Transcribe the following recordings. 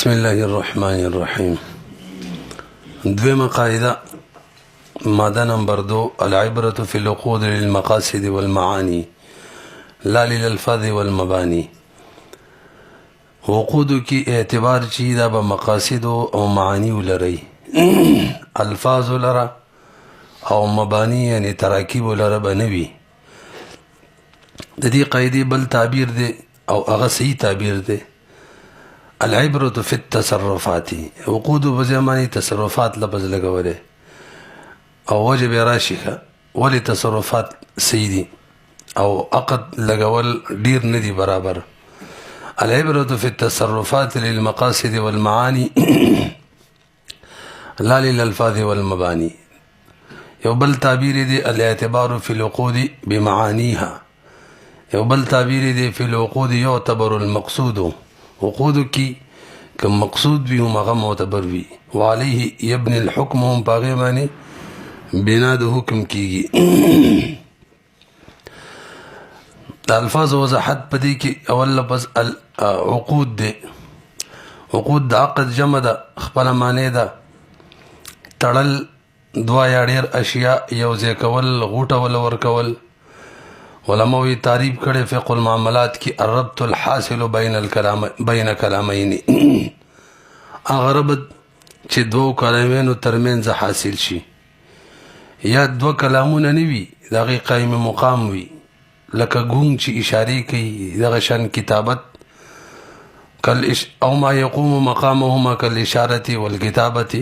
بسم الله الرحمن الرحيم. دویمه قاعده ماده نمبر 2 العبرة في العقود للمقاصد والمعاني لا للألفاظ والمباني. عقود کی اعتبار چی دا با مقاصد او معانی لري الفاظ لرا او مبانی یعنی تراکیب لرا بنوي. د دې قاعده بل تعبیر دی او هغه صحیح تعبیر دی. العبرة في التصرفات عقود بزماني تصرفات لفظ لګولې او وجب راشيخه ولي تصرفات سيدي او عقد لګول ډیر ندي برابر. العبرة في التصرفات للمقاصد والمعاني لا للألفاظ والمباني. یو بل تعبیر دی الاعتبار في العقود بمعانيها. یو بل تعبیر دی في العقود يعتبر المقصود. عقود کی کم مقصود بھی هم هغه معتبر وي وعليه يبني الحكم هم پاغه معنی بنا د حکم کیږي. د الفاظ وضاحت پدې کې اول لفظ عقود دی. عقود د عقد جمع ده خپل معنی ده تړل دوا یا ډېر اشیاء یو ځای کول غوټول ورکول. علماوی تعریف کړي فقه المعاملات کی الربط الحاصل بین کلامین هغه ربط چې دوه کلامینو ترمنځ حاصل شي یا دوه کلامونه نه وي د هغې قایم مقام وي لکه ګونګ چې اشارې کوي دغه شان کتابت او ما یقوم مقامهما کالاشارة والکتابة.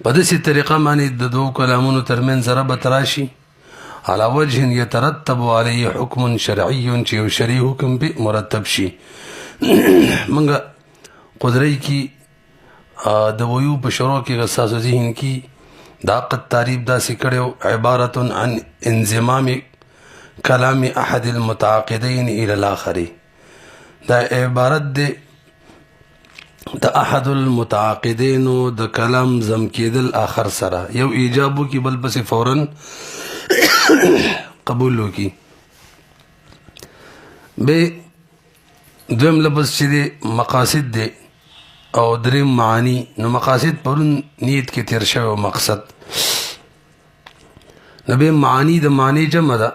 په داسې طریقه باندې د دوه کلامونو ترمنځ ربط راشي على وجه يترتب عليه حكم شرعي چې یو شرعي حکم به مرتب شي. منګه قدرت کی د ویو په شروع کې غساس ذهن کی دا عقد تعریف داسې کړو عبارت عن انضمام کلام احد المتعاقدين الى الاخر. دا عبارت ده د احد المتعاقدين د کلام زم کېدل اخر سره یو ایجابو کی بل پس فورا قبولو کی. به دویم لفظ چې دی مقاصد دی او دریم معانی. نو مقاصد پرون نیت کې تیر شوی مقصد نو به معانی د معنی جمع ده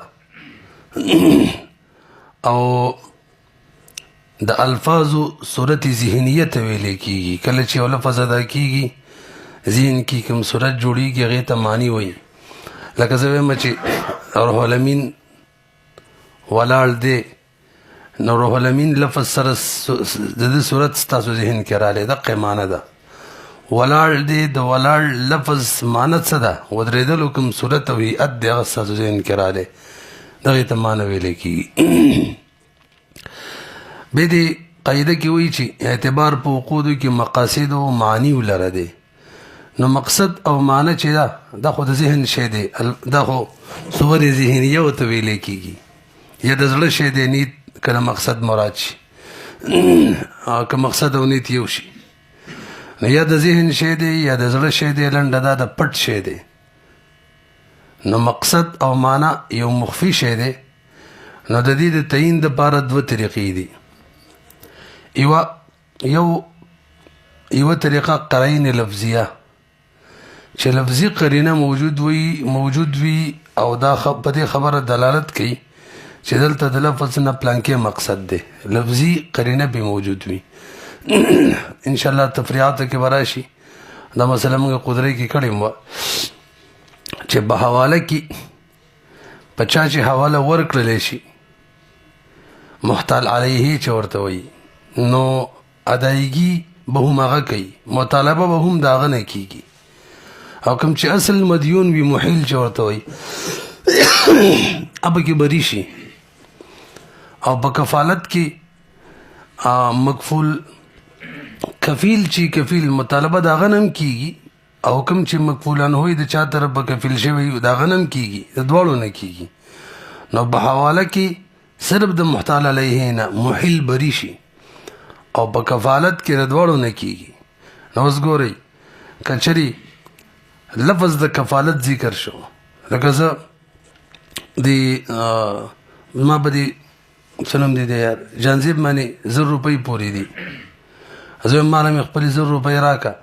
او د الفاظو صورت ذهنیت ویلې کیږي. کله چې یو لفظ ادا کیږي ذهن کې کوم صورت جوړیږي هغې ته معنی وایي. لکه زه وایم چې روح الامین ولاړ دی نو روح الامین لفظ سره د دې صورت ستاسو ذهن کې رالی دقه معنی ده. ولاړ دی د ولاړ لفظ معنی څه ده ودرېدلو کوم صورت او هیئت دی هغه ستاسو ذهن کې رالی دغې ته معنی ویلی کېږي. بیا دې قاعده کې وایي چې اعتبار په عقودو کې مقاصد او معانی ولره دی. نو مقصد او معنی چې دا خو د ذهن شی دی دا خو صور ذهنیه ورته ویلی کېږي یا د زړه شی دی نیت کله مقصد مراد شي که مقصد او نیت یو شي نو یا د ذهن شی دی یا د زړه شی دی لنډه دا د پټ شی دی. نو مقصد او معنی یو مخفي شی دی. نو د دې د تعین دپاره دوه طریقې دي. یوه طریقه قرائن لفظیه چې لفظي قرینه موجود وي او دا په دې خبره دلالت کوي چې دلته د لفظ نه پلانکې مقصد دی لفظي قرینه به موجود وي. انشاءالله تفریعاتو کې به راشي دا مسله موږ قدرت کې کړې وه چې په حواله کې په چا چې حواله ورکړلی شي محتال علیه چې ورته وایي نو ادایګي به هم هغه کوي مطالبه به هم د هغه نه کېږي او کوم چې اصل مدیون وي محیل چې ورته وایي هغه کې بری شي. او په کفالت کې مکفول کفیل چې کفیل مطالبه د هغه نه هم کېږي او کوم چې مکفولان وي د چا طرف به کفیل شوی د هغه نه هم کېږي د دواړو نه کېږي. نو په حواله کې صرف د محتال علیه نه محیل بری شي او په کفالت کې د دواړو نه کېږي. نو اوس ګورئ کچري لفظ د کفالت ذکر شو لکه زه ما به دې څه نوم دی یار جانزیب باندې 1000 روپۍ پورې دي زه ماله مې خپلې 100 روپۍ راکه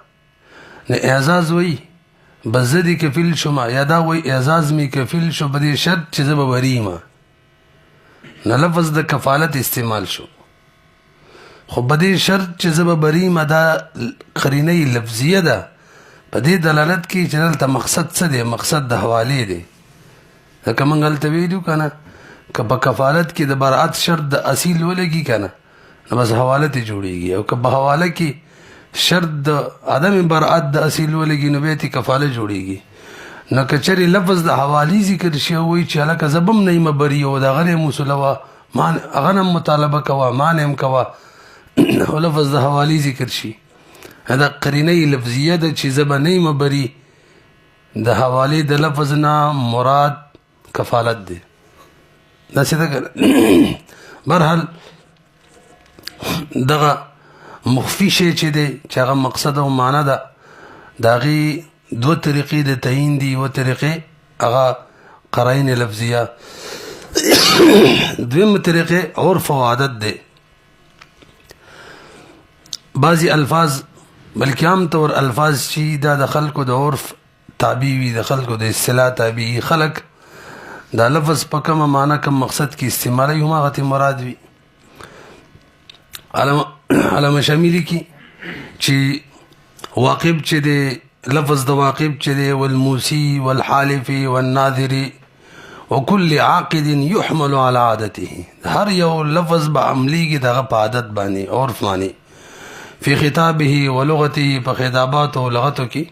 نو اعزاز وایي بس زه دې کفیل شوم یا دا وایي اعزاز مې کفیل شو په دې شرط چې زه به بری یم نه لفظ د کفالت استعمال شو خو په دې شرط چې زه به بری یم دا قرینه لفظیه ده په دې دلالت کوي چې دلته مقصد څه دی مقصد د حوالې دی ځکه موږ هلته ویلو که نه که په کفالت کې د برعت شرط د اصیل ولګي که نه نو بس حواله ترې جوړېږي او که په حواله کې شرط د عدم برعت د اصیل ولګي نو بیا ترې کفاله جوړېږي نو که چېرې لفظ د حوالې ذکر شي او وایي چې هلکه زه به هم نه یم بری او د هغه نه موصله وه هغه نه مطالبه کوه ما نه هم کوه او لفظ د حوالې ذکر شي دا قرینه لفظیه ده چې زه به نه یم بری د حوالې د لفظ نه مراد کفالت دی داسې ده که برحال دغه مخفي شی چې دی چې هغه مقصد او معنا ده د هغې 2 طریقې د تعین دي 2 طریقې هغه قرائن لفظیه دویمه طریقې عرف او عادت دی بعضی الفاظ بلکې عام طور الفاظ چې دا د خلکو د عرف تابع وي د خلکو د اصطلاح تابع وي خلک دا لفظ په کومه معنا کوم مقصد کې استعمالوي هماغه مراد وي علامه شامیلی کی چې واقب چې دی لفظ د واقب چې دی والموسی والحالف والناظر وكل عاقد يحمل على عادته هر یو لفظ به عملیږي دغه په عادت باندې عرف باندې فی خطابه ولغته په خطابات او لغتو کې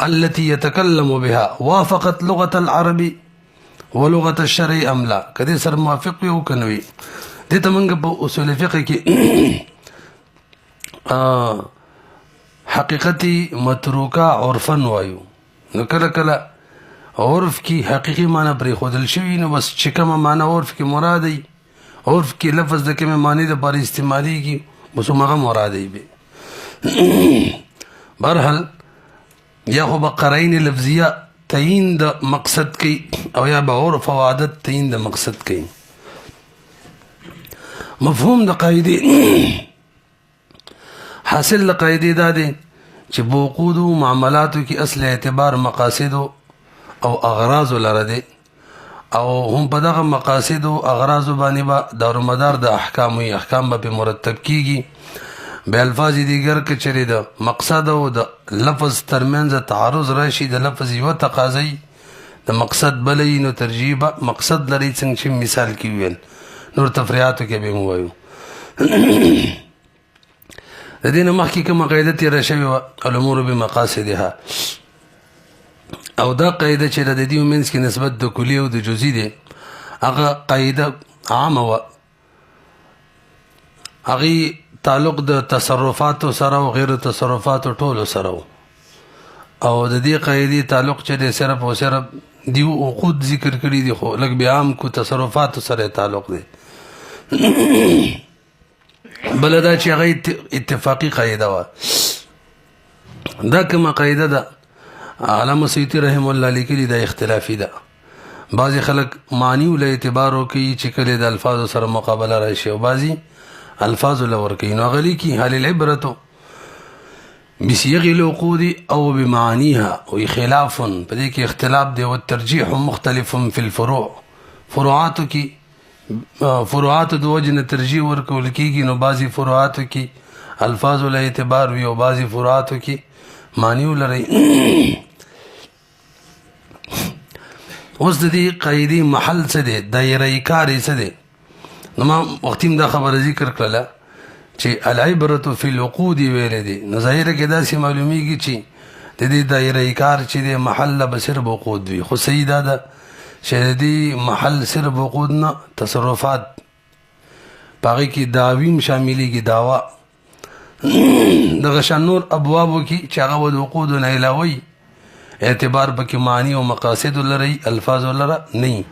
التي يتكلم بها وافقت لغة العرب ولغة الشرع ام لا کدی سره موافق وي او کنه وي دې ته موږ په اصول فقه کې حقیقتي متروکه عرفا وایو نو کله کله عرف کې حقیقي معنی پرېښودل شوي نو بس چې کومه معنی عرف کې مراد وي عرف کې لفظ د کومې معنی دپاره استعمالیږي بس همغه مراد وي برحال یا خو به قرائن لفظیه تعین د مقصد کوي او یا به عرف او عادت تعین د مقصد کوي مفهوم د قاعدې حاصل د قاعدې دا دی چې په عقودو معاملاتو کې اصل اعتبار مقاصدو او اغراض لره دی او هم په دغه مقاصد او اغراض باندې به دارومدار د احکام وي احکام به په مرتب کیږي به الفاظ دیگر کې چره د مقصد او د لفظ ترمنځ تعارض راشي د لفظ یو تقاضي د مقصد بلې نو ترجیح مقصد لري څنګه چې مثال کې ویل نور تفریحاتو کې به مو وایو د دې نه مخکې کومه قاعده تېره شوې وه الامور بمقاصدها او دا قاعده چې د دې منځ کې نسبت د کلی او د جزئی دی هغه قاعده عامه وه هغې تعلق د تصرفاتو سره او غیر تصرفاتو ټولو سره و او د دې قاعدې تعلق چې دی صرف او صرف دیو عقود ذکر کړي دي خو لږ بیا عام کو تصرفاتو سره تعلق دی بله دا چې هغه اتفاقي قاعده وه دا کومه قاعده ده علامه سیوطي رحم الله لیکلي دا اختلافي ده بعضې خلک معنی له اعتبار وکوي چې کله د الفاظو سره مقابله راشي او بعضې الفاظ له ورکوي نو هغه لیکي هل العبرة بصيغ العقود او بمعانيها وي خلاف په دې کې اختلاف دی او ترجیح مختلف فی الفروع فروعاتو کې فروعات د وجه ترجیح ورکول کېږي نو بعضې فروعاتو کې الفاظ له اعتبار وي او بعضې فروعاتو کې معنی لري اوس د دې قاعدې محل څه دی دایره کار څه دی نو ما وختیم دا خبره ذکر کړله چې العبرة فی العقود ویلې دي نو ظاهره کې داسې معلومیږي چې د دې دایره کار چې دی محل به صرف عقود وي خو صحیح دا ده چې د دې محل صرف عقود نه تصرفات په هغې کې دعویم شاملېږي دعوه دغه شان نور ابوابو کې چې هغه به د عقودو نه علاوه اعتبار پکې معنی او مقاصد لري الفاظ لره نه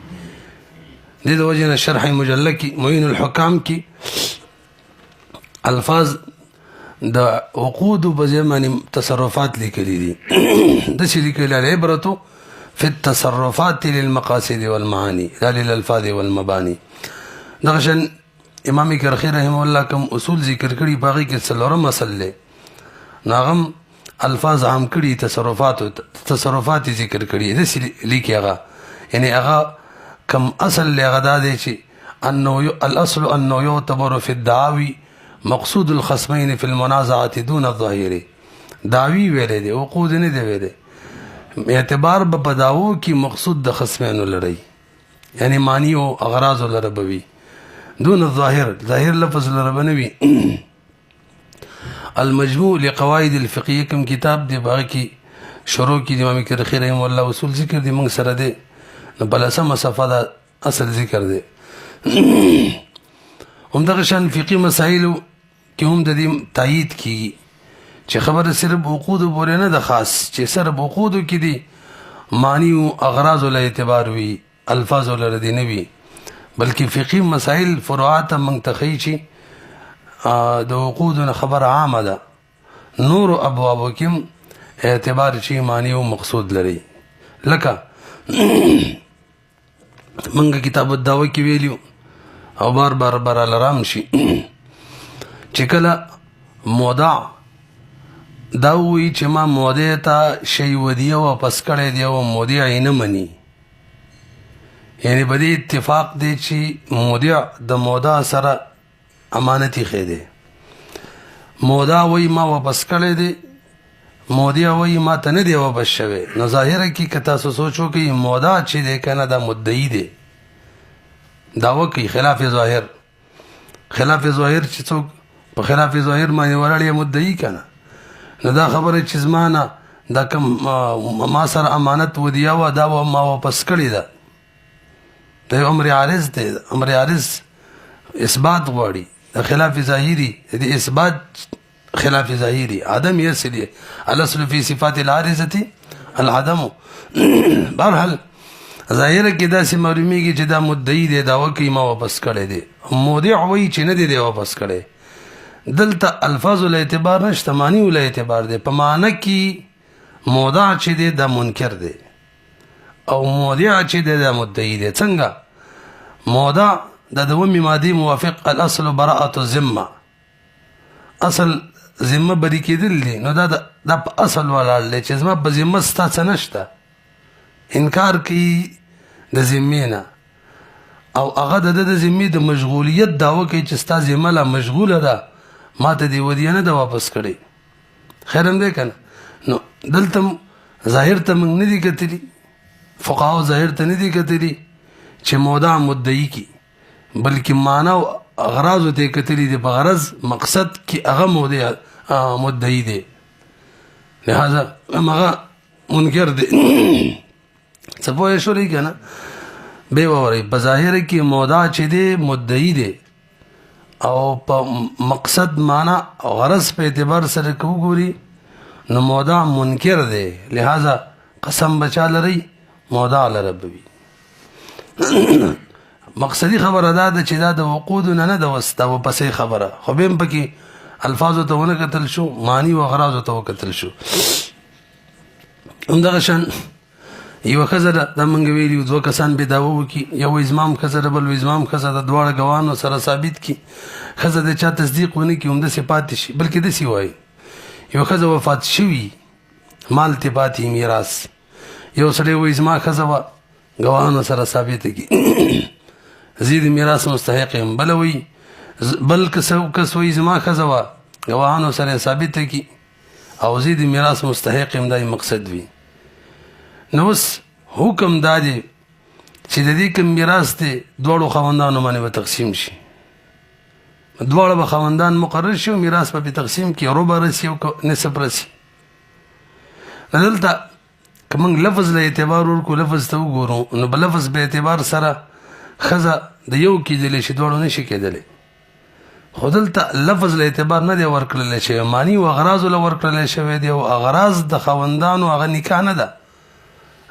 دې د وجه نه شرح مجله کې معین الحکام کې الفاظ د عقود په ځای باندې تصرفات لیکلي دي داسې لیکلي العبرة فی التصرفات للمقاصد والمعانی لا للالفاظ والمبانی دغه شان امام کرخی رحمه الله کوم اصول ذکر کړي په هغې کې څلورم اصل دی ناغم الفاظ عام کړي تصرفات ذکر کړي داسې لیکي هغه یعنی هغه کم اصل هغه دا دی چې الاصل انه يعتبر في الدعاوي مقصود الخصمين في المنازعة دون الظاهر دعوی ویلې دی عقود نه دی ویلې اعتبار په دعوو کې مقصود د خصمانو لري یعنی معنی او اغراض لربوي دون الظاهر ظاهر لفظ لربنوي المجموع لقواعد الفقهيه کوم کتاب دی باغ کې شروع کې امام کرخی رحم الله اصول ذکر دی موږ سره دی نو بلسمه صفه دا اصل ذکر دی هم دغه شان فقهي مسائل کې هم د دې تایید کیږي چې خبره صرف عقود پورې نه ده خاص چې صرف عقود کې دي معنی او اغراض له اعتبار وي الفاظ له دي نه وي بلکې فقهي مسائل فروعات منتخي چې د عقود نه خبر عامه ده نور ابواب کې اعتبار چې معنی او مقصود لري لکه منګه کتاب الدعوه کې ویلیو او بار لرام شي چې کله مودع دا وی چې ما مودع ته شی ودیه واپس کړی دی او مودع یې نه مني یعنی په دې اتفاق دی چې مودع د مودع سره امانتي خېده مودع وی ما واپس کړی دی مودع وی ما ته نه دی واپس شوی نو ظاهره کې کتا سوچو کې مودع چې دی کنه دا مدعی دی داوا کوي خلاف ظاهر چې څوک په خلاف ظاهر باندې ولاړ مدعی کنه نو دا خبره چې زمانه دا کوم ما سره امانت ودیا و دا ما واپس کړی دا د امر عارض دی امر عارض اثبات غواړي د خلاف ظاهری د اثبات خلاف ظاهری عدم یسلی الاصل فی صفات العارضه العدم برحال ظاهر کې دا سم معلومیږي چې دا مدعی دی دا وکي ما واپس کړی دی مودع وی چې نه دی واپس کړی دلته الفاظ له اعتبار نشته معنی له اعتبار دی په معنی کې مودع چې دی دا منکر دی او مودع چې دی دا مدعی دی څنګه مودع د دومي ماده موافق الاصل براءه الذمه اصل ذمه بری کېدل دي نو دا د اصل ولاړ چې زما په ذمه ستاسو نشته انکار کوي د ذمینه او هغه د ذمې د مشغولیت داوا کوي چې ستا ذمه لا مشغوله ده ما ته دی ودی نه د واپس کړي خیرم دی کنه نو دلته ظاهر ته موږ نه دي کتلی فقهاو ظاهر ته نه دي کتلی چې مودع مدعی کی بلکې معنا او اغراض ته کتلی دي په غرض مقصد کې هغه مدعی دی لہذا هغه منکر دی سپوږی شو لري کنه به ووري په ظاهر کې مودع چې دی مدعی دی او په مقصد معنا او غرض په اعتبار سره کوګوري نو مودع منکر دی لہذا قسم بچا لري مودع لربوي مقصدی خبره ده چې دا د وقود نه د وسته او پسې خبره خو بهم پکې الفاظ ته ونه کتل شو معنی او غرض ته وکتل شو همدغه شان یو خزر د منګ ویلی دوه کسان به داو کی یو ازمام خزر بل ازمام خزر د دواړه غوانو سره ثابت کی خزر د چا تصدیق ونه کی هم د صفات شي بلکې د سی وای یو خزر وفات شوی مال ته پاتې میراث یو سره و ازما خزر غوانو سره ثابت کی زید میراث مستحق هم بلوي بل کسو ازما خزر غوانو سره ثابت کی او زید میراث مستحق هم دای مقصد وی نو حکم دادی چې د دې کوم میراث ته دوړو خوندانو باندې تقسیم شي دوړو به خوندان مقرر شي میراث په تقسیم کې ربع رسی او نصف رسی دلته کوم لفظ له اعتبار ورکو لفظ ته وګورو نو بل لفظ به اعتبار سره خزه د یو کېدل شي دوړو نشي کېدل خودلته لفظ له اعتبار نه دی ورکړل شي معنی او اغراض له ورکړل شوی دی او اغراض د خوندانو هغه نکاح نه ده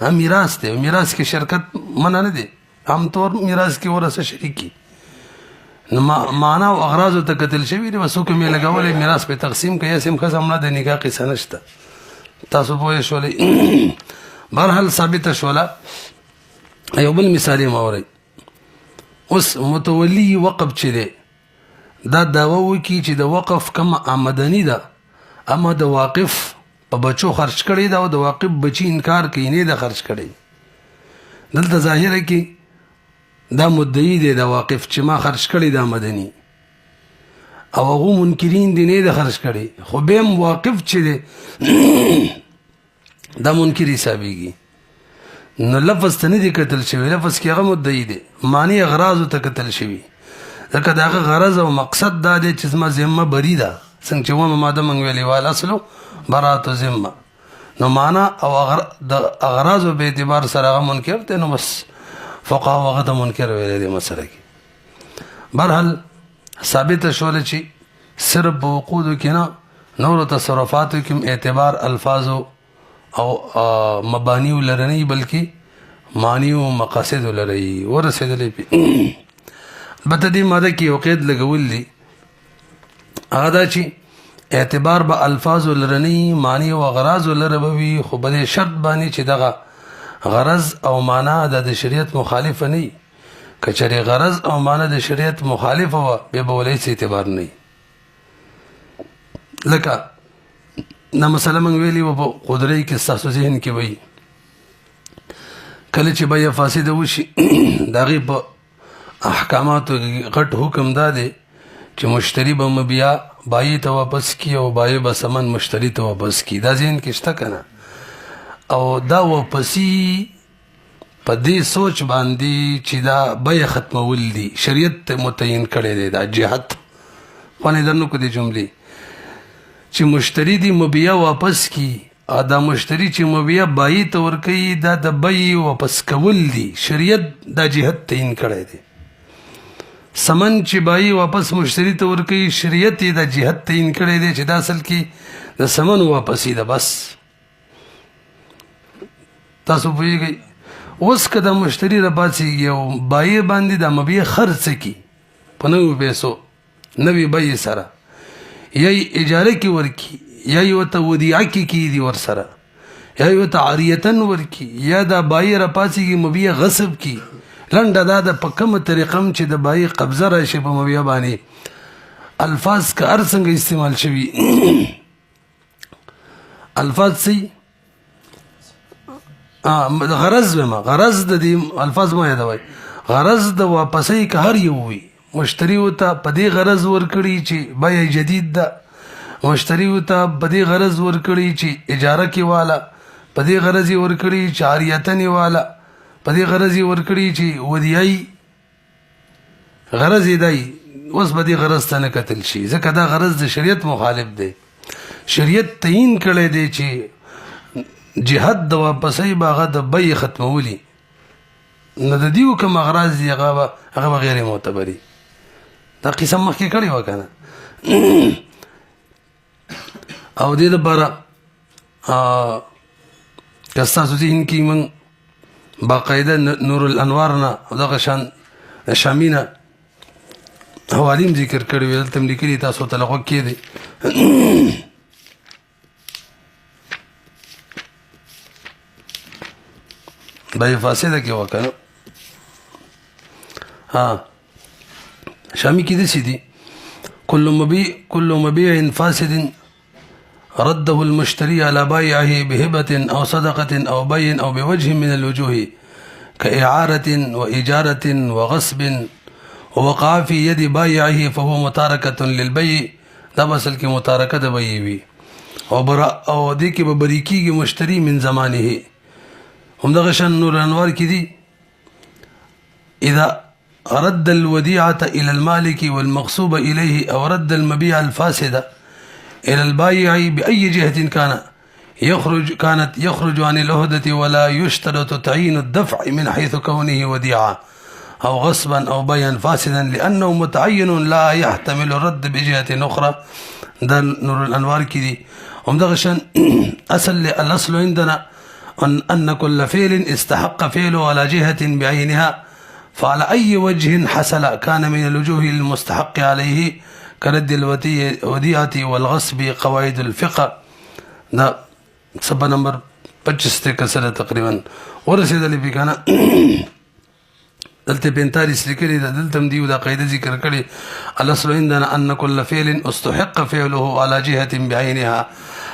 هم میراث دی میراث کې شرکت منع نه دی عام طور میراث کې ورسره شریکی نو معنا او اغراض ته قتل شوی دی وسو کومه لګولې میراث په تقسیم کې سم خزم نه د نکاح قصه نشته تاسو پوه شولې برحال ثابت شوله یو بل مثال موري اوس متولی وقف چي دی دا داوا وکي چې د وقف کم آمدنی ده اما د واقف په بچو خرج کړي دا او د واقف بچی انکار کوي نه د خرج کړي دلته ظاهره کې دا مدعی دی د واقف چې ما خرج کړي دا مدني او هغه منکرین دي نه د خرج کړي خو به واقف چې دی دا منکر حسابيږي نو لفظ ته نه دي کتل شوی لفظ کې هغه مدعی دی معنی اغراض ته کتل شوی ځکه دا غرض او مقصد دا دی چې زما ذمه بری ده څنګه چې و ماده منګ ویلې وال اصلو برات ذمه نو معنا او د اغراض په اعتبار سره هغه منکر ته نو بس فقها هغه ته منکر ویلې دي مسله کې برحال ثابت شول چې صرف وقود کې نه نور تصرفات کې اعتبار الفاظ او مبانی ولرنی بلکې معنی او مقاصد ولري ورسېدلې البته دې ماده کې یو قید لګول دي هغه دا چې اعتبار به الفاظ ولرنی معنی او غرض ولربوي خو بل شرط باندې چې دغه غرض او معنا د شریعت مخالف نه کچره غرض او معنا د شریعت مخالف و به بولې څه اعتبار نه لکه دا مسله مونږ ویلي و په قدرت کې ستاسو ذهن کې وي کله چې بیا فاسده وشي دغه په احکاماتو غټ حکم دا دی چې مشتری به مبیا بای ته واپس کی او بای به سمن مشتری ته واپس کی دا ذهن کې شته کنه او دا واپسی په دې سوچ باندې چې دا بیا ختمول دي شریعت متعین کړي دی دا جهت باندې درنو کو دي جملې چې مشتری دی مبیا واپس کی دا مشتری چې مبیا بای ته ور کوي دا د بای واپس کول دي شریعت دا جهت تعین کړی دی سمن چې بای واپس مشتری ته ور کوي شریعت دا جهت تعین کړی دی چې دا اصل کې د سمن واپسی ده بس تاسو پوهیږئ اوس که د مشتری را پاتېږي او بای باندې د مبیا خرڅ کی په نویو پیسو نوی بای سره یا اجاره کی ورکی یا یو ته ودیعه کی دی ور سره یا یو ته عاریتن ورکی یا دا بای را پاسیږي مبیا غصب کی لنډه دا د پکمه طریقم چې د بای قبضه راشي په مبیا باندې الفاظ کا ارڅنګ استعمال شوی الفاظ سي غرض ما غرض د دې الفاظ ما یادوي غرض د واپسې که هر یو وي مشتری وته په دې غرض ورکړي چې بای جدید ده مشتری وته په دې غرض ورکړي چې اجاره کې والا په دې غرض ورکړي چې عاریتن والا په دې غرض ورکړي چې ودیای غرض دی اوس په دې غرض ته نه کتل شي ځکه دا غرض د شریعت مخالف دی شریعت تعین کړی دی چې جهاد د واپسې باغه د بای ختمولي نه د دیو کوم غرض دی هغه غیر معتبري دا قسم مخکې کړی و کنه او دې لپاره که ستاسو ذهن کې موږ باقاعده نور الانوار نه دغه شان شامینه حوالیم ذکر کړی وي دلته لیکلي تاسو ته لغوه کېدی دا یې فاسده کې وکړه شامي کې داسې دي كل مبيع فاسد رده المشتري على بائعه بهبة أو صدقة أو بيع أو بوجه من الوجوه كإعارة وإجارة وغصب ووقع في يد بائعه فهو متاركة للبيع دا بسل کې متارکه د بيع وي او دې کې به بری کېږي مشتري من زمانه همدغه شان نور انوار کې دي اذا رد الوديعة إلى المالك والمغصوب إليه أو رد المبيع الفاسد إلى البائع بأي جهة كانت يخرج عن العهدة ولا يشترط تعيين الدفع من حيث كونه وديعة أو غصبا أو بيعا فاسدا لأنه متعين لا يحتمل الرد بجهة أخرى ده نور الأنوار كذي ومدغشان الأصل عندنا أن كل فعل استحق فعله على جهة بعينها فعلى أي وجه حصل كان من الوجوه المستحق عليه كرد الوديعة والغصب قواعد الفقه ده صفحة نمبر 25 كسر تقريبا ورسيد اللي بكنا دلته 45 لیکلي ده، دلته هم دیو دا قاعده ذکر کړي الاصل عندنا ان كل فعل استحق فعله على جهه بعينها،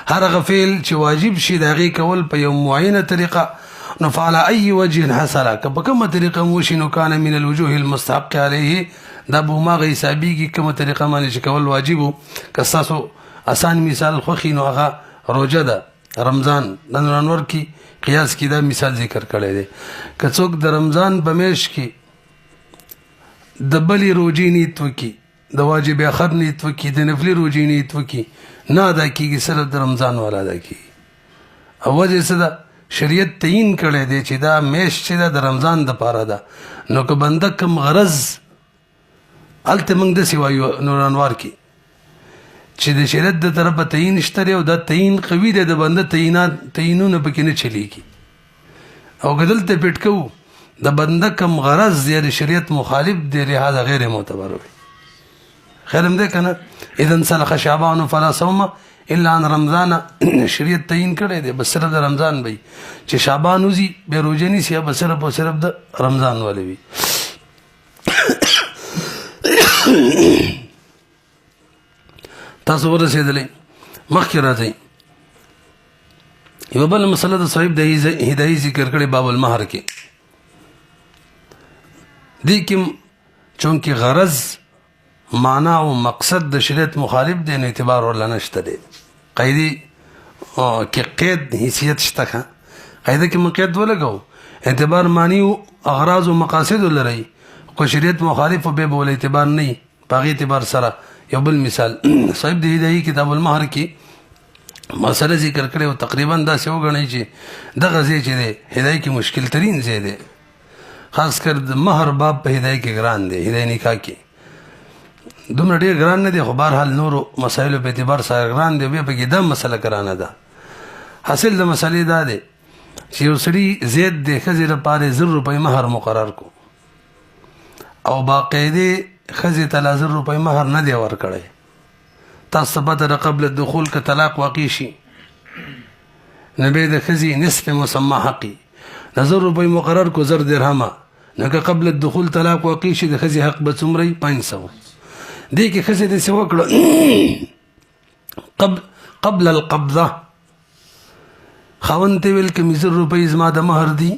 هر هغه فعل چې واجب شي د هغې کول په یو معینه طریقه، نو فعلى اي وجه حصل، که په کومه طریقه وشي نو کان من الوجوه المستحق عليه، دا به هماغه حسابېږي کومه طریقه باندې چې کول واجب و. که ستاسو اسان مثال خوښي نو هغه روژه ده، رمضان د نورانور کې قیاس کې دا مثال ذکر کړی دی. که څوک د رمضان په میاشت کې د بلې روژې نیت وکړي، د واجب اخر نیت وکړي، د نفلي روژې نیت وکړي، نه ادا کېږي، صرف د رمضان والا ادا کېږي. او وجه څه ده؟ شریعت تعین کړی دی چې دا میاشت چې ده د رمضان دپاره ده. نو که بنده کم غرض هلته موږ داسې وایو نورانوار کې چې د شریعت د طرفه تعین شته دی او دا تعین قوي دی، د بنده تعینونه پکې نه چلیږي. او که دلته پټ کوو د بنده کم غرض یا د شریعت مخالف دی، لهذا غیر معتبر وي. خیر هم دی که نه؟ اذا انسلخ شعبان فلا صوم الا عن رمضان، شریعت تعین کړی دی بس صرف د رمضان به چې شعبان وځي بیا روژه نیسي، یا به صرف او صرف د رمضان والی وي. تاسو ورسېدلی مخکې راځئ. یوه بله مسله د صاحب د هدایي ذکر کړی باب المهر کې، دې کې چونکې غرض معنا او مقصد د شریعت مخالف دی نو اعتبار ورله نشته دی. قیدي کې قید حیثیت شته، قاعده کې موږ قید ولګو، اعتبار معنی او اغراض او مقاصد لري، خو شریعت مخالف به بول اعتبار نه په هغې اعتبار سره. یو بل مثال صاحب د هدایي کتاب المهر کې مسله ذکر کړی او تقریبا داسې وګڼئ چې دغه ځای چې دی هدایي کې مشکل ترین ځای دی، خاص کر د مهر باب په هدایي کې ګران دی، هدایي نکاح کې دومره ډېر ګران نه دی، خو بهرحال نورو مسایلو په اعتبار سره ګران دی، بیا پکې دا مسله ګرانه ده. حاصل د مسلې دا دی چې یو سړي زید د ښځې لپاره 1000 روپۍ مهر مقرر کو او باقاعدې ښځې ته 1000 روپۍ مهر نه دی ورکړی. تاسو ته پته ده قبل الدخول که طلاق واقع شي نو بیا د ښځې نصف مسمى حقي 1000 روپۍ مقرر کو 1000 درهمه، نو که قبل الدخول طلاق واقع شي د ښځې حق به څومره 500. دې کې ښځې داسې وکړه قبل القبضه، خاوند ته ویل که 1000 روپۍ زما د مهر دي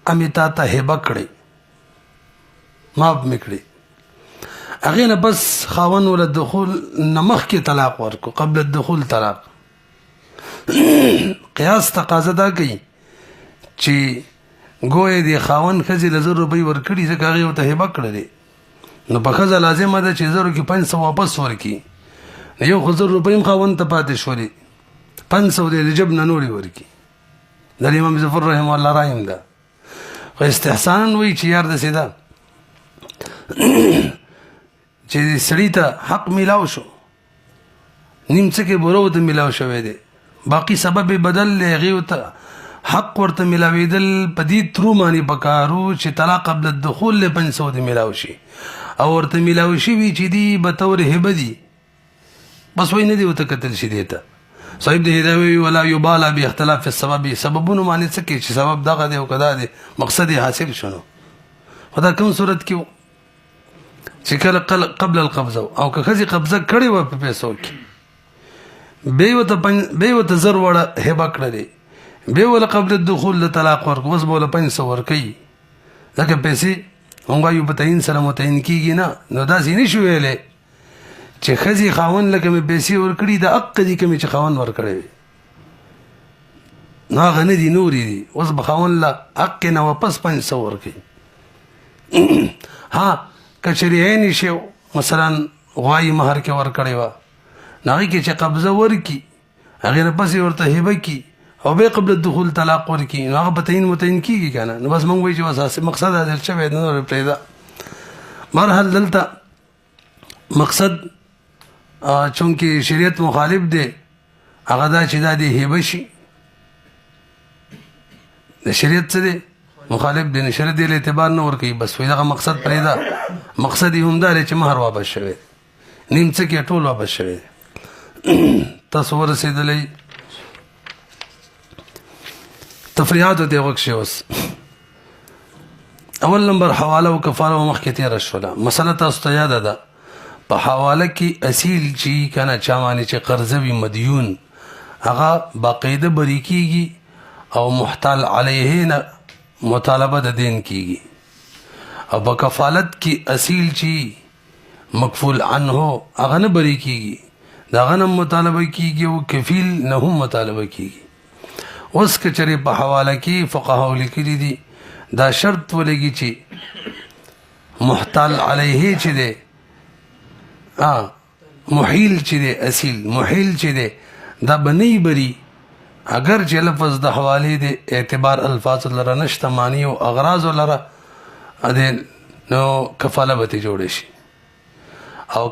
امې تا ته هبه کړئ، معاف مې کړئ. هغې نه بس خاوند وله دخول نه مخکې طلاق ورکړو، قبل الدخول طلاق. قیاس تقاضا دا کوي چې ګویا د خاوند ښځې 1000 روپۍ ورکړي ځکه هغې ورته هبه کړلې، نو په ښځه لازمه ده چې 1000 کې 500 واپس ورکړي. یو خو 1000 روپۍ هم خاوند ته پاتې شولې، 500 د جب نه نورې ورکړي. د امام ظفر رحمه الله رایم ده، خو استحسانا وایي چې یار داسې ده چې سړي ته حق میلاو شو، نیم څه کې بوره ورته میلاو شوی دی، باقي سبب بدل دی، هغې ته حق ورته میلاوېدل په دې ترو باندې پکارو چې طلاق قبل الدخول له 500 د میلاو شي، او ورته میلاو شوي چې دي به طور هبه دي، بس وایي نه دي ورته کتل شي. دې ته صاحب د هدایي ولا یباله باختلاف السبب، سببونه باندې څه کوي چې سبب دغه دی او که دا دی، مقصد یې حاصل شنو. خو دا کوم صورت کې و چې کله قبل القبضه او که ښځې قبضه کړې وه په پیسو کې، بیا یې ورته 1000 وړه هبه کړلې، بیا وله قبل الدخول د طلاق ورکړو، اوس به وله 500 ورکوي، ځکه پیسې موږ وایو په تعین سره متعین کېږي نه. نو داسې نه شو ویلی چې ښځې خاوند له کومې پیسې ورکړي د حق دي کومې چې خاوند ورکړی وي، نو هغه نه دي، نورې دي. اوس به خاوند له حق نه واپس 500 ورکوي. ها که چېرې عین شی مثلا غوایي مهر کې ورکړې وه، نو هغې کې چې قبضه ورکړي هغې نه پسې ورته هبه کړي او بیا قبل الدخول طلاق ورکړي، نو هغه په تعین متعین کېږي که نه. نو بس موږ وایو چې بس مقصد حاصل شوی دی، نور پرېږده. بهرحال دلته مقصد چونکې شریعت مخالف دی هغه دا چې دا دی هبه شي، د شریعت څه دی مخالف دی، نو شریعت دی له اعتبار نه ورکوي، بس وایي دغه مقصد پرېږده. مقصد یې هم دا دی چې مهر واپس شوی، نیم څه کې ټول واپس شوی. تاسو ورسېدلی تفریحاتو ته غوږ شئ. اوس اول نمبر حواله او کفاره مخکې تېره شوله. مسله تاسو ته یاده ده په حواله کې اصیل چې کنه چا باندې چې قرضه وي مدیون هغه باقاعده بری کیږي او محتال علیه نه مطالبه د دین کیږي. او په کفالت کې اصیل چې مکفول عنه هغه نه بری کیږي دا غنم مطالبه کیږي او کفیل نه هم مطالبه کیږي. اوس که چېرې په حواله کې فقهاو لیکلي دي دا شرط ولګي چې محتال علیه چې دی محیل چې دی اصیل محیل چې دی دا بنی بری اگر چې لفظ د حوالې د اعتبار الفاظ لره نشته معنی او اغراض لره نو کفاله به جوړ شي. او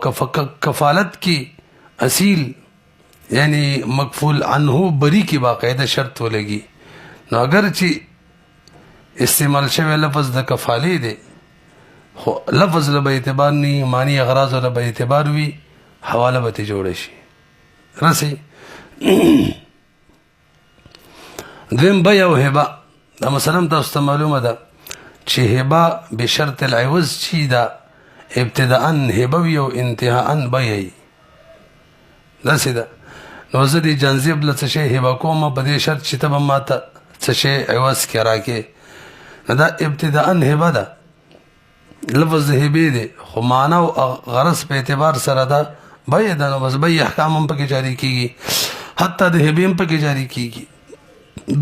کفالت کې اصیل یعنی مکفول عنه بری کې باقاعده شرط ولګي نو اگر چې استعمال شوی لفظ د کفاله دی خو لفظ له به اعتبار نه معنی اغراض له به اعتبار وي حواله به جوړ شي. رسي دویم بیا او هبه دا مثلا تاسو ته معلومه ده چې هبه بشرط العوض چې دا ابتداء هبه وي او انتهاء بیا داسې ده. نو زه دې جنزیب له څه شی هبه کوم په دې شرط چې ته به ماته څه شی عوض کې راکې دا ابتداء هبه ده لفظ د هبې دی خو معنا او غرض په اعتبار سره ده بیا ده. نو بس بیا احکام هم پکې جاری کیږي حتی د هبې هم پکې جاری کیږي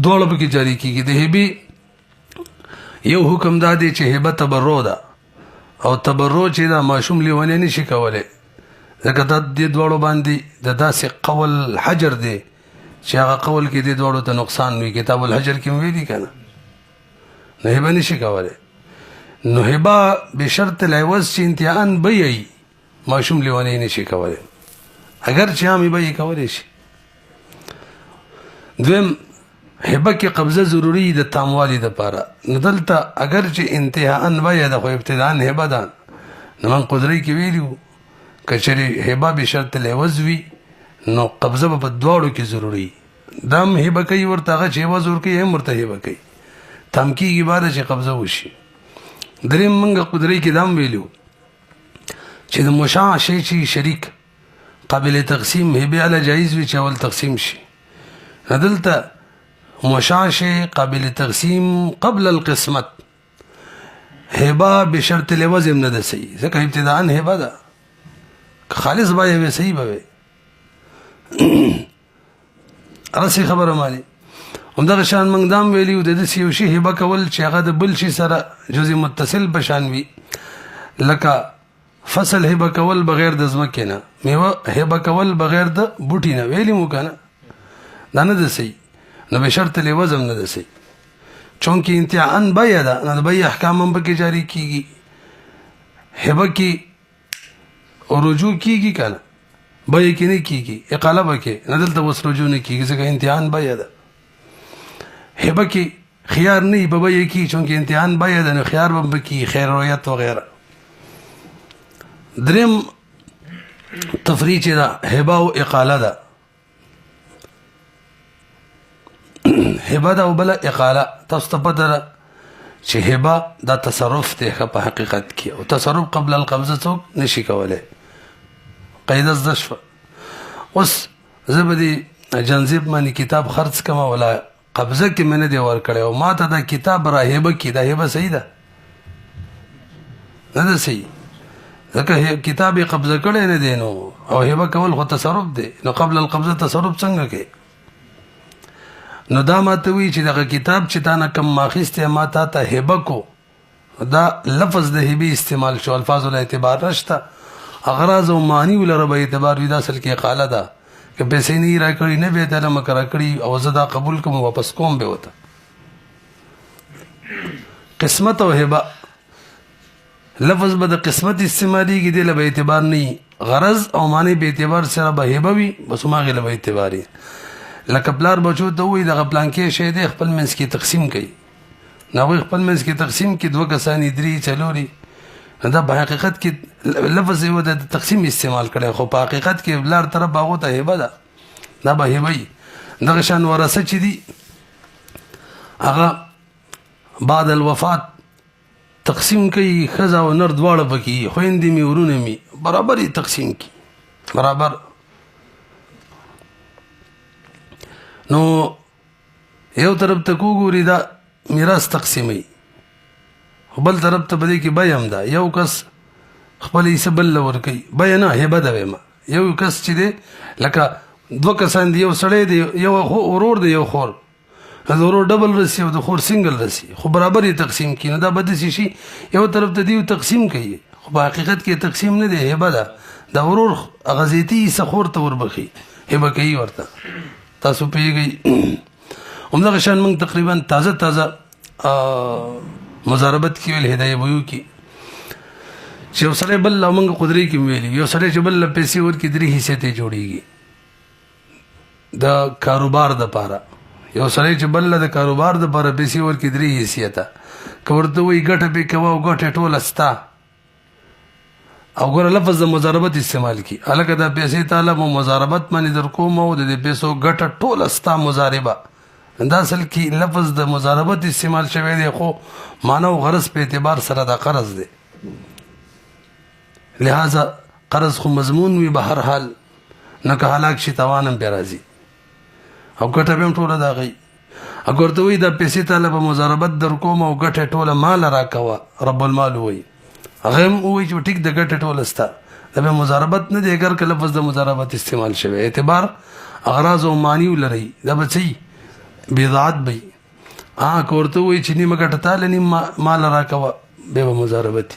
دواړه پکې جاری کیږي. د هبې یو حکم دا دی چې هبه تبرع ده او تبرع چې دا ماشوم لیونی نشي کولی ځکه دا دې دواړو باندې د داسې قول حجر دی چې هغه قول کې دې دواړو ته نقصان وي. کتاب الحجر کې ویلي که نه نو هبه نشي کولی. نو هبه بشرط العوض چې انتهاء بیایي ماشوم لیونی نشي کولی اگر چې هم هبه یې کولی شي. دویم هبه کې قبضه ضروري د تاموالي دپاره. نو دلته اگر چې انتهاء بیه ده خو ابتداء هبه ده نو من قدرۍ کې ویلي وو که چېرې هبه بشرط العوض وي نو قبضه به په دواړو کې ضروري. دا هم هبه کوي ورته هغه چې عوض ورکوي هم ورته هبه کوي تم کېږي بعده چې قبضه وشي. دریم موږ قدرۍ کې دا هم ویلي چې د مشاع شی چې شریک قابل تقسیم هبه علی جایز وي چې اول تقسیم شي. دلته مشاع شی قابل تقسیم قبل القسمت هبه بشرط العوض هم نه ده صحیح ځکه ابتداء هبه ده خالص به وي صحیح به وي. راسي خبره مالي همدغه شان موږ دا هم ویلي د داسې یو شي هبه کول چې هغه د بل شي سره جزء متصل په شان وي لکه فصل هبه کول بغیر د ځمکې نه میوه هبه کول بغیر د بوټي نه ویلي مو که نه دا نه ده صحیح نو بشرط العوض هم نه ده صحیح چونکې انتهاء بیه ده نو د بیې احکام هم پکې جاری کیږي. هبه کې رجوع کیږي که نه بیه کې نه کیږي اقاله به کې نه دلته اوس رجوع نه کیږي ځکه انتهاء بیه ده. هبه کې خيار نه په بیه کې چونکې انتهاء بیه ده نو خيار به پکې خیر رویت وغیره. دریم تفریع چې ده هبه او اقاله ده هبه ده او بله اقاله تاسو ته پته ده چې هبه دا تصرف دی په حقیقت کې او تصرف قبل القبضه څوک نشي کولی قاعده زده شوه. اوس زه به دې جنزیب باندې کتاب خرڅ کړم ولا قبضه کې مې نه دی ورکړی او ما ته دا کتاب را هبه کې دا هبه صحیح ده نه ده صحیح ځکه کتاب یې قبضه کړی نه دی نو او هبه کول خو تصرف دی نو قبل القبضه تصرف څنګه کوي. نو دا ماته وی چې دغه کتاب چې تا نه کم ماخیستی ما تا ته هبه کو دا لفظ د هبې استعمال شو الفاظ له اعتبار نشته اغراض او معنی ولره به اعتبار وي دا اصل کې اقاله ده که پیسې نه را کړي نه به تعالی مکر کړي او زه دا قبول کوم واپس کوم به وته. قسمت او هبه لفظ به د قسمت استعمالېږي دی له به اعتبار نه غرض او معنی به اعتبار سره به هبه وي بس هماغې له به اعتبار لکه پلار بچو ته وایي دغه پلانکې شی دی خپل منځ کې تقسیم کوي نو هغوی خپل منځ کې تقسیم کړي دوه کسان درې څلورې دا په حقیقت کې لفظ یې د تقسیم استعمال کړی خو په حقیقت کې پلار طرف هغو ته هبه ده دا به هبه وي. دغه شان ورثه چې دي هغه بعد الوفات تقسیم کوي ښځه او نر دواړه پکې خویندې مې ورونه مې برابر یې تقسیم کړي برابر. نو یو طرف ته وګوري دا میراث تقسیموي خو بل طرف ته په دې کې بی هم ده. یو کس خپل حصه بل له ورکوي بی نه هبه ده وایم. یو کس چې دی لکه دوه کسان دي یو سړی دی یو ورور دی یو خور د ورور ډبل رسي او د خور سنګل رسي خو برابر یې تقسیم کړي. نو دا به داسې شي یو طرف ته دیو تقسیم کوي خو په حقیقت کې تقسیم نه دی هبه ده. د ورور هغه زیتي حصه خور ته وربخي هبه کوي ورته. تاسو پوهېږئ همدغه شان موږ تقریبا تازه مضاربت کې ویل هدایه ویو کې چې یو سړی بل له موږ قدرې کې ویلي یو سړی چې بل له پیسې ورکړي 3 حصې ته جوړېږي د کاروبار دپاره. یو سړی چې بل له د کاروبار دپاره پیسې ورکړي 3 حصې ته که ورته وایي ګټه پې کوه او ګټه ټوله ستا او ګوره لفظ د مضاربت استعمال کړي هلکه دا پیسې تاله مو مضاربت باندې در کوم او د دې پیسو ګټه ټوله ستا مضاربه. دا اصل کې لفظ د مضاربت استعمال شوی دی خو معنی او غرض په اعتبار سره دا قرض دی. لہذا قرض خو مضمون وي به هر حال نه که هلاک شي تاوان هم پرې راځي او ګټه به هم ټوله د هغه اګر ورته وایي دا پیسې تاله به مضاربت در کوم او ګټه ټوله مال راکوه رب المال وایي هغه هم وایي چې ټیک د ګټه ټوله ستا دا به مضاربت نه دی اگر که لفظ د مضاربت استعمال شوی اعتبار اغراض او معنی ولري دا به څه بضاعت بی که ورته وایي چې نیمه ګټه تاله نیم مال راکوه بیا به مضاربت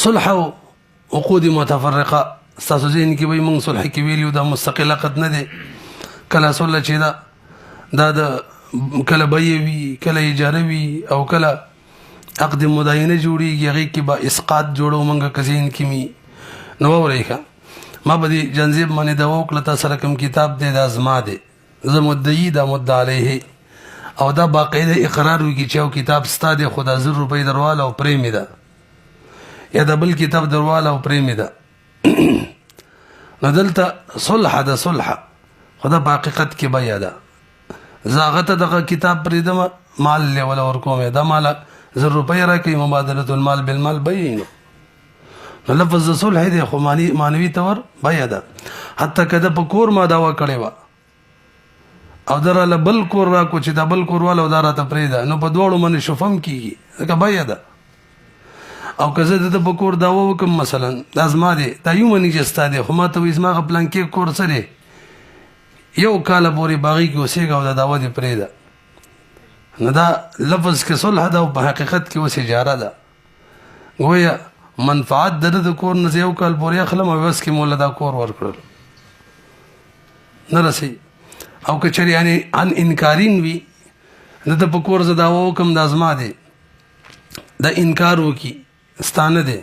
صلح او عقود متفرقه ستاسو ذهن کې وایي موږ صلح کې ویلي دا مستقل عقد نه دی. کله صلح چې دا د کله بیې وي کله اجاره وي او کله عقد مداینه جوړېږي هغې کې به اسقاط جوړو موږ که ذهن کې وي. نو واورئ ښه ما به دې جنزیب باندې دوا وکړه تا سره کوم کتاب دی دا زما دی زه مدعي دا مدعا علیه او دا باقاعده اقرار وکړي چې یو کتاب ستا دی خو دا 1000 روپۍ درواله او پرې مې ده یا دا بل کتاب درواله او پرې مې ده. نو دلته صلح ده صلح خو دا په حقیقت کې بیا ده زه هغه ته دغه کتاب پرېږدم مال لیوله ورکوم دا ماله 1000 روپۍ راکوي مبادلة المال بالمال بیا نو لفظ د صلح دی خو معنوي طور بیا ده. حتی که ده په کور ما دعوه کړې وه او دراله بل کور راکو چې دا بل کور والا او دا راته پرېږده نو په دواړو باندې شفم کېږي ځکه بیا ده. او که زه د په کور دعوه وکړم مثلا دا زما دی دا یو مني چې ستا دی خو ما ته وایي زما هغه پلانکې کور څه دی 1 کاله پورې باغې کې اوسېږه او دا دعوه دې پرېږده نو دا لفظ کې صلح ده او په حقیقت کې اوس اجاره ده. گویا منفعت د ده د کور نه زه 1 کال پورې اخلم او بس کې موله دا کور ورکړل نه رسي. او که چېرې یعنې ان انکارین وي د په کور زه دعوه وکړم دا زما دی دا انکار وکړي ستا نه دی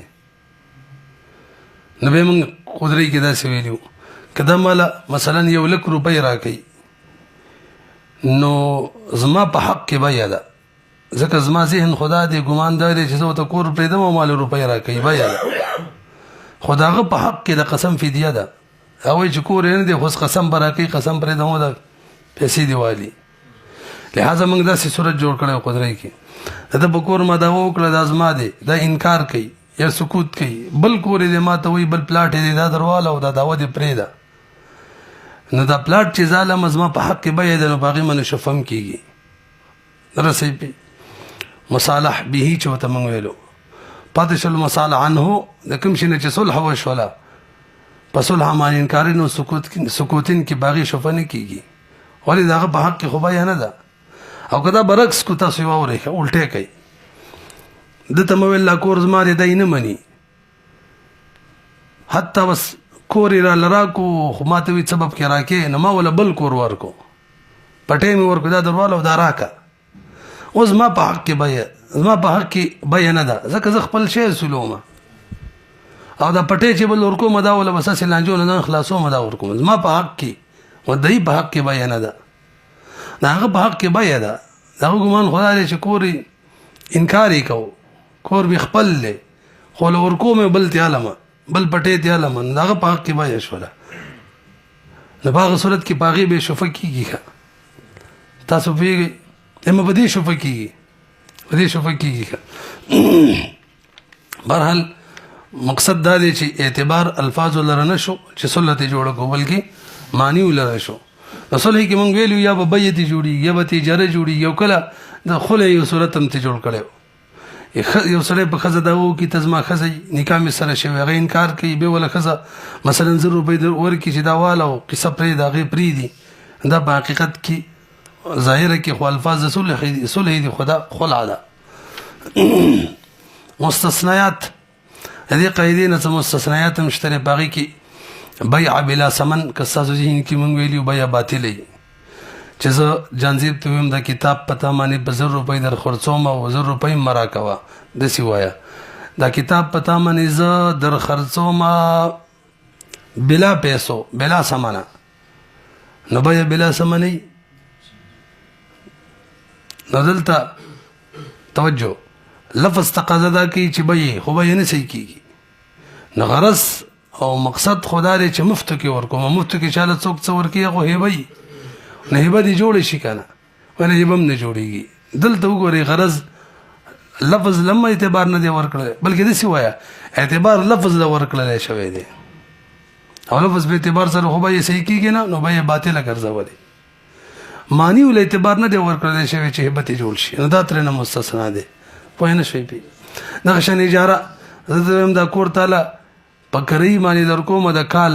نو بیا موږ قدرې کې داسې ویلي وو که دا ماله مثلا 1,00,000 روپۍ راکوي نو زما په حق کې بیا ده ځکه زما ذهن خدا دی ګمان دا دی چې زه ورته کور پرېږدم او مال روپۍ راکوي بیا ده خو د هغه په حق کې د قسم فدیه ده هغه وایي چې کور یې نه دی خو قسم به راکوي قسم پرېږدم او د پیسې دې والي. لہذا موږ داسې صورت جوړ کړی قدرې کې د په کور ما دعوه وکړه دا زما دی دا انکار کوي یا سکوت کوي بل کور یې دی ما ته وایي بل پلاټ یې دی دا درواله او دا دعوه دې پرېږده نو دا پلاټ چې ظالم زما په حق کې بیا دی نو په هغې باندې شفم کېږي رسۍ پې مصالح به چې ورته موږ ویلو پاتې شول مصالح عنه د کوم شي نه چې صلح وشوله په صلح باندې انکارین او سکوتین کې باغې شفه نه کېږي ولې د هغه په حق کې خو بیا نه ده. او که دا برعکس کو تاسو یې واورئ ښه الټی کوي ده ته مې ویل دا کور زما دی دی نه مني حتی بس کور یې راله راکو خو ما ته وایي سبب کې راکې نو ما وله بل کور ورکو پټۍ مې ورکو دا درواله او دا راکه اوس زما په حق کې بیا زما په حق کې بیا نه ده ځکه زه خپل شی سلوم او دا پټۍ چې بل ورکوم دا وله بس هسې لانجو نه ځان خلاصوم دا ورکوم زما په حق کې ودی په حق کې بیا نه ده د هغه په حق کې بیا ده د هغه ګمان خدا دی چې کور انکار یې کوو کور مې خپل دی خو له ورکوم بل تیالمه بل پټۍ تیالمه نو د هغه په حق کې بیا شوله نو په هغه صورت کې په هغې به شفه کېږي ښه تاسو پوهېږئ اما په دې شفه کېږي په دې شفه کېږي. بهرحال مقصد دا دی چې اعتبار الفاظو لره نه شو چې صلح ته جوړه کو، بلکې معنی لره شو. د صلح کې مونږ ویلو یا به بیع ته جوړېږي یا به تجاره جوړېږي، یو کله د خلع یو صورت هم ته جوړ کړی یو سړی په ښځه دا وکړي ته زما ښځه نکاح مې سره شوی، هغه انکار کوي، بیا وله ښځه مثلا 1000 روپۍ ورکړي چې دا واله او قصه پرېږده هغې پرېږدي، دا په حقیقت کې ظاهره کې خو الفاظ د صلح دي، خو دا خلع ده. مستثنیات د دې قاعدې نه څه مستثنیات هم شته دی، په هغې کې بیع بلا ثمن که ستاسو ذهن کې مونږ ویلي بیع باطله وي چې زه جانزیب ته ویم د کتاب په تا باندې په 1000 روپۍ در خرڅوم او 1000 روپۍ مه راکوه، داسې وایه دا کتاب په تا باندې زه در خرڅوم بلا پیسو بلا ثمنه، نو بیع بلا ثمنه وي. نو دلته توجه لفظ تقاضا دا کوي چې بیع خو بیع نه صحیح کېږي. نو غرض او مقصد خدا دی چې مفتو کې ورکوم، مفتو کې چاله څوک څه ورکوي هغه هیبه وي، نه هیبه دې جوړه شي که نه، ولې هیبه هم نه جوړېږي. دلته وګورئ غرض لفظ لما اعتبار نه دی ورکړلی، بلکې داسې وایه اعتبار لفظ له ورکړلی شوی دی، او لفظ په اعتبار سره خو بیع صحیح کېږي نه، نو بیع باطله ګرځولې. معنی ول اعتبار نه دی ورکړلی شوی چې هیبه جوړ شي، نو دا ترېنه مستثنا دی. پوه نه شوئ پې دغه شان اجاره زه ته وایم دا کور تاله په کرایي باندې در کوم د کال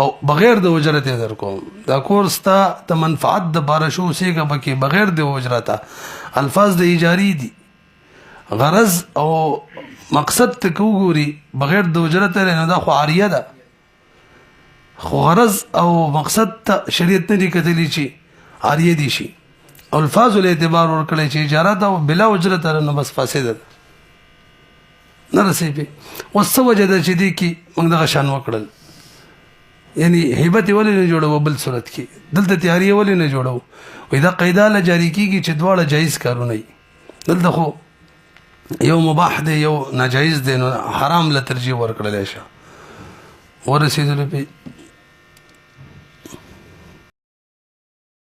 او بغیر د اجرت یې در کوم، دا کور ستا د منفعت دپاره شو اوسېږه پکې بغیر د اجرته، الفاظ د اجاري دي. غرض او مقصد ته که وګوري بغیر د اجرته نو دا خو عاریه ده، خو غرض او مقصد ته شریعت نه دي کتلي چې عاریه دي شي، الفاظ له اعتبار ورکړی چې اجاره ده او بلا اجرت نو بس فاسده ده نه رسې پې. اوس څه وجه ده چې دې کې موږ دغه شان وکړل، یعنی هیبت یې ولې نه جوړوو بل صورت کې، دلته تیاری یې ولې نه جوړوو؟ وایي دا قاعده له جاري کېږي چې دواړه جایز کارونه وي، دلته خو یو مباح دی یو ناجایز دی، نو حرام له ترجیح ورکړلی شه. ورسېدلو پې